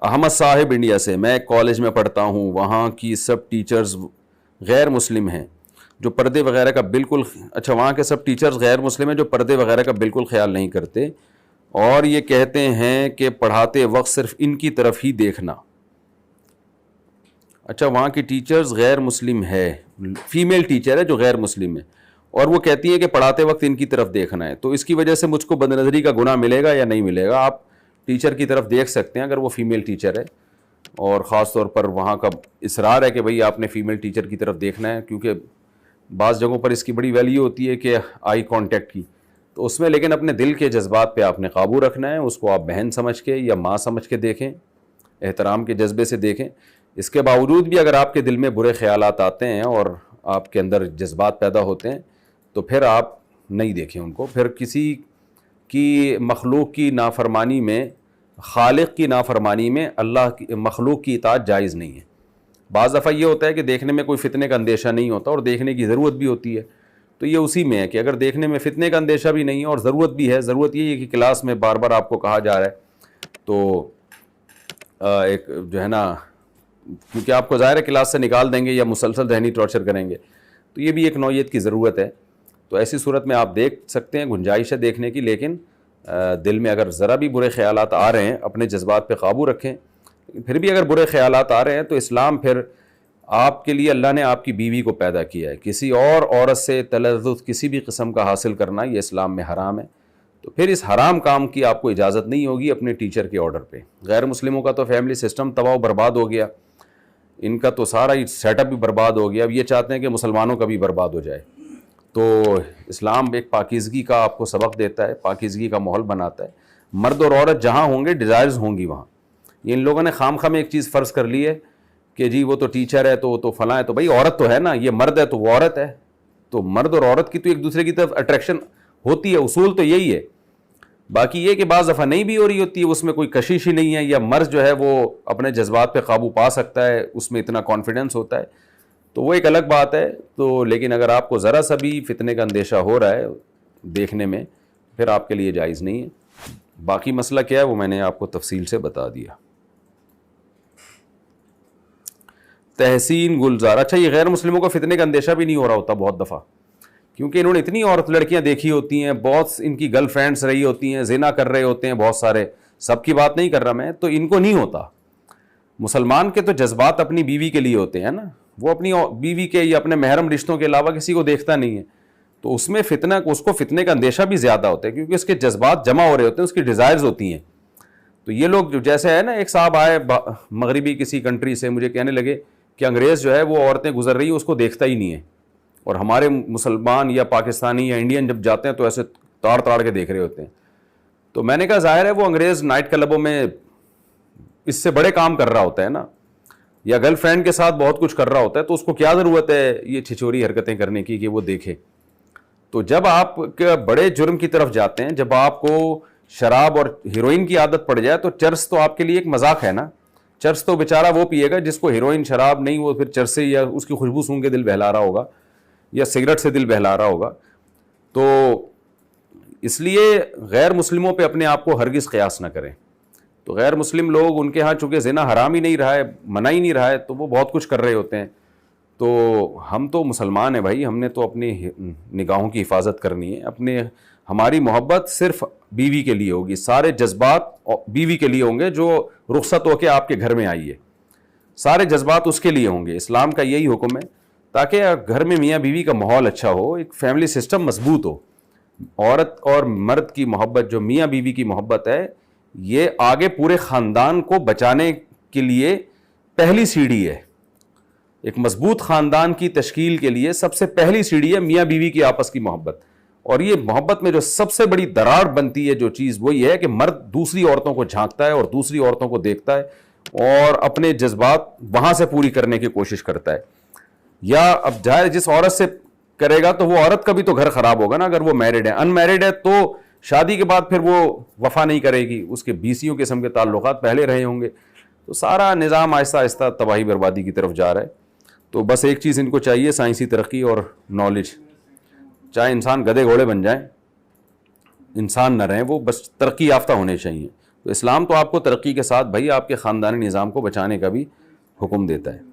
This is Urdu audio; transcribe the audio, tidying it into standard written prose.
احمد صاحب انڈیا سے، میں ایک کالج میں پڑھتا ہوں، وہاں کی سب ٹیچرز غیر مسلم ہیں جو پردے وغیرہ کا بالکل وہاں کے سب ٹیچرز غیر مسلم ہیں جو پردے وغیرہ کا بالکل خیال نہیں کرتے اور یہ کہتے ہیں کہ پڑھاتے وقت صرف ان کی طرف ہی دیکھنا۔ وہاں کی ٹیچرز غیر مسلم ہے، فیمیل ٹیچر ہے جو غیر مسلم ہے، اور وہ کہتی ہیں کہ پڑھاتے وقت ان کی طرف دیکھنا ہے، تو اس کی وجہ سے مجھ کو بد نظری کا گناہ ملے گا یا نہیں ملے گا؟ آپ ٹیچر کی طرف دیکھ سکتے ہیں اگر وہ فیمیل ٹیچر ہے، اور خاص طور پر وہاں کا اصرار ہے کہ بھئی آپ نے فیمیل ٹیچر کی طرف دیکھنا ہے، کیونکہ بعض جگہوں پر اس کی بڑی ویلیو ہوتی ہے کہ آئی کانٹیکٹ کی، تو اس میں لیکن اپنے دل کے جذبات پہ آپ نے قابو رکھنا ہے، اس کو آپ بہن سمجھ کے یا ماں سمجھ کے دیکھیں، احترام کے جذبے سے دیکھیں۔ اس کے باوجود بھی اگر آپ کے دل میں برے خیالات آتے ہیں اور آپ کے اندر جذبات پیدا ہوتے ہیں تو پھر آپ نہیں دیکھیں ان کو، پھر کسی کی مخلوق کی نافرمانی میں، خالق کی نافرمانی میں اللہ کی مخلوق کی اطاعت جائز نہیں ہے۔ بعض دفعہ یہ ہوتا ہے کہ دیکھنے میں کوئی فتنے کا اندیشہ نہیں ہوتا اور دیکھنے کی ضرورت بھی ہوتی ہے، تو یہ اسی میں ہے کہ اگر دیکھنے میں فتنے کا اندیشہ بھی نہیں ہے اور ضرورت بھی ہے، ضرورت یہ ہے کہ کلاس میں بار بار آپ کو کہا جا رہا ہے تو ایک جو ہے نا، کیونکہ آپ کو ظاہر ہے کلاس سے نکال دیں گے یا مسلسل ذہنی ٹارچر کریں گے، تو یہ بھی ایک نوعیت کی ضرورت ہے۔ تو ایسی صورت میں آپ دیکھ سکتے ہیں، گنجائش ہے دیکھنے کی، لیکن دل میں اگر ذرا بھی برے خیالات آ رہے ہیں اپنے جذبات پہ قابو رکھیں۔ پھر بھی اگر برے خیالات آ رہے ہیں تو اسلام پھر آپ کے لیے، اللہ نے آپ کی بیوی کو پیدا کیا ہے، کسی اور عورت سے تلذذ کسی بھی قسم کا حاصل کرنا یہ اسلام میں حرام ہے، تو پھر اس حرام کام کی آپ کو اجازت نہیں ہوگی اپنے ٹیچر کے آرڈر پہ۔ غیر مسلموں کا تو فیملی سسٹم تباہ و برباد ہو گیا، ان کا تو سارا ہی سیٹ اپ بھی برباد ہو گیا، اب یہ چاہتے ہیں کہ مسلمانوں کا بھی برباد ہو جائے۔ تو اسلام ایک پاکیزگی کا آپ کو سبق دیتا ہے، پاکیزگی کا ماحول بناتا ہے۔ مرد اور عورت جہاں ہوں گے ڈیزائرز ہوں گی وہاں۔ یہ ان لوگوں نے خام خواہ میں ایک چیز فرض کر لی ہے کہ جی وہ تو ٹیچر ہے تو وہ تو فلاں ہے، تو بھائی عورت تو ہے نا، یہ مرد ہے تو وہ عورت ہے، تو مرد اور عورت کی تو ایک دوسرے کی طرف اٹریکشن ہوتی ہے، اصول تو یہی ہے۔ باقی یہ کہ بعض دفعہ نہیں بھی ہو رہی ہوتی ہے، اس میں کوئی کشش ہی نہیں ہے، یا مرض جو ہے وہ اپنے جذبات پہ قابو پا سکتا ہے، اس میں اتنا کانفیڈنس ہوتا ہے، تو وہ ایک الگ بات ہے۔ تو لیکن اگر آپ کو ذرا سا بھی فتنے کا اندیشہ ہو رہا ہے دیکھنے میں، پھر آپ کے لیے جائز نہیں ہے۔ باقی مسئلہ کیا ہے وہ میں نے آپ کو تفصیل سے بتا دیا۔ تحسین گلزار، یہ غیر مسلموں کو فتنے کا اندیشہ بھی نہیں ہو رہا ہوتا بہت دفعہ، کیونکہ انہوں نے اتنی عورت لڑکیاں دیکھی ہوتی ہیں، بہت ان کی گرل فرینڈس رہی ہوتی ہیں، زنا کر رہے ہوتے ہیں بہت سارے، سب کی بات نہیں کر رہا میں، تو ان کو نہیں ہوتا۔ مسلمان کے تو جذبات اپنی بیوی کے لیے ہوتے ہیں نا، وہ اپنی بیوی کے یا اپنے محرم رشتوں کے علاوہ کسی کو دیکھتا نہیں ہے، تو اس میں فتنہ، اس کو فتنے کا اندیشہ بھی زیادہ ہوتا ہے، کیونکہ اس کے جذبات جمع ہو رہے ہوتے ہیں، اس کی ڈیزائرز ہوتی ہیں۔ تو یہ لوگ جو جیسے ہے نا، ایک صاحب آئے مغربی کسی کنٹری سے، مجھے کہنے لگے کہ انگریز جو ہے وہ عورتیں گزر رہی ہیں اس کو دیکھتا ہی نہیں ہے، اور ہمارے مسلمان یا پاکستانی یا انڈین جب جاتے ہیں تو ایسے تاڑ تاڑ کے دیکھ رہے ہوتے ہیں۔ تو میں نے کہا ظاہر ہے وہ انگریز نائٹ کلبوں میں اس سے بڑے کام کر رہا ہوتا ہے نا، یا گرل فرینڈ کے ساتھ بہت کچھ کر رہا ہوتا ہے، تو اس کو کیا ضرورت ہے یہ چھچوری حرکتیں کرنے کی کہ وہ دیکھے۔ تو جب آپ بڑے جرم کی طرف جاتے ہیں، جب آپ کو شراب اور ہیروئن کی عادت پڑ جائے، تو چرس تو آپ کے لیے ایک مذاق ہے نا، چرس تو بیچارہ وہ پیے گا جس کو ہیروئن شراب نہیں، وہ پھر چرس سے یا اس کی خوشبو سونگھ کے دل بہلا رہا ہوگا یا سگریٹ سے دل بہلا رہا ہوگا۔ تو اس لیے غیر مسلموں پہ اپنے آپ کو ہرگز قیاس نہ کریں۔ تو غیر مسلم لوگ، ان کے ہاں چونکہ زنا حرام ہی نہیں رہا ہے، منع ہی نہیں رہا ہے، تو وہ بہت کچھ کر رہے ہوتے ہیں۔ تو ہم تو مسلمان ہیں بھائی، ہم نے تو اپنی نگاہوں کی حفاظت کرنی ہے، ہماری محبت صرف بیوی کے لیے ہوگی، سارے جذبات بیوی کے لیے ہوں گے جو رخصت ہو کے آپ کے گھر میں آئی ہے، سارے جذبات اس کے لیے ہوں گے۔ اسلام کا یہی حکم ہے، تاکہ گھر میں میاں بیوی کا ماحول اچھا ہو، ایک فیملی سسٹم مضبوط ہو۔ عورت اور مرد کی محبت، جو میاں بیوی کی محبت ہے، یہ آگے پورے خاندان کو بچانے کے لیے پہلی سیڑھی ہے۔ ایک مضبوط خاندان کی تشکیل کے لیے سب سے پہلی سیڑھی ہے میاں بیوی کی آپس کی محبت، اور یہ محبت میں جو سب سے بڑی دراڑ بنتی ہے جو چیز، وہ یہ ہے کہ مرد دوسری عورتوں کو جھانکتا ہے اور دوسری عورتوں کو دیکھتا ہے اور اپنے جذبات وہاں سے پوری کرنے کی کوشش کرتا ہے۔ یا اب ظاہر جس عورت سے کرے گا تو وہ عورت کا بھی تو گھر خراب ہوگا نا، اگر وہ میرڈ ہے۔ ان میرڈ ہے تو شادی کے بعد پھر وہ وفا نہیں کرے گی، اس کے بیسیوں قسم کے تعلقات پہلے رہے ہوں گے، تو سارا نظام آہستہ آہستہ تباہی بربادی کی طرف جا رہا ہے۔ تو بس ایک چیز ان کو چاہیے، سائنسی ترقی اور نالج، چاہے انسان گدھے گھوڑے بن جائیں، انسان نہ رہیں، وہ بس ترقی یافتہ ہونے چاہیے۔ تو اسلام تو آپ کو ترقی کے ساتھ بھائی آپ کے خاندانی نظام کو بچانے کا بھی حکم دیتا ہے.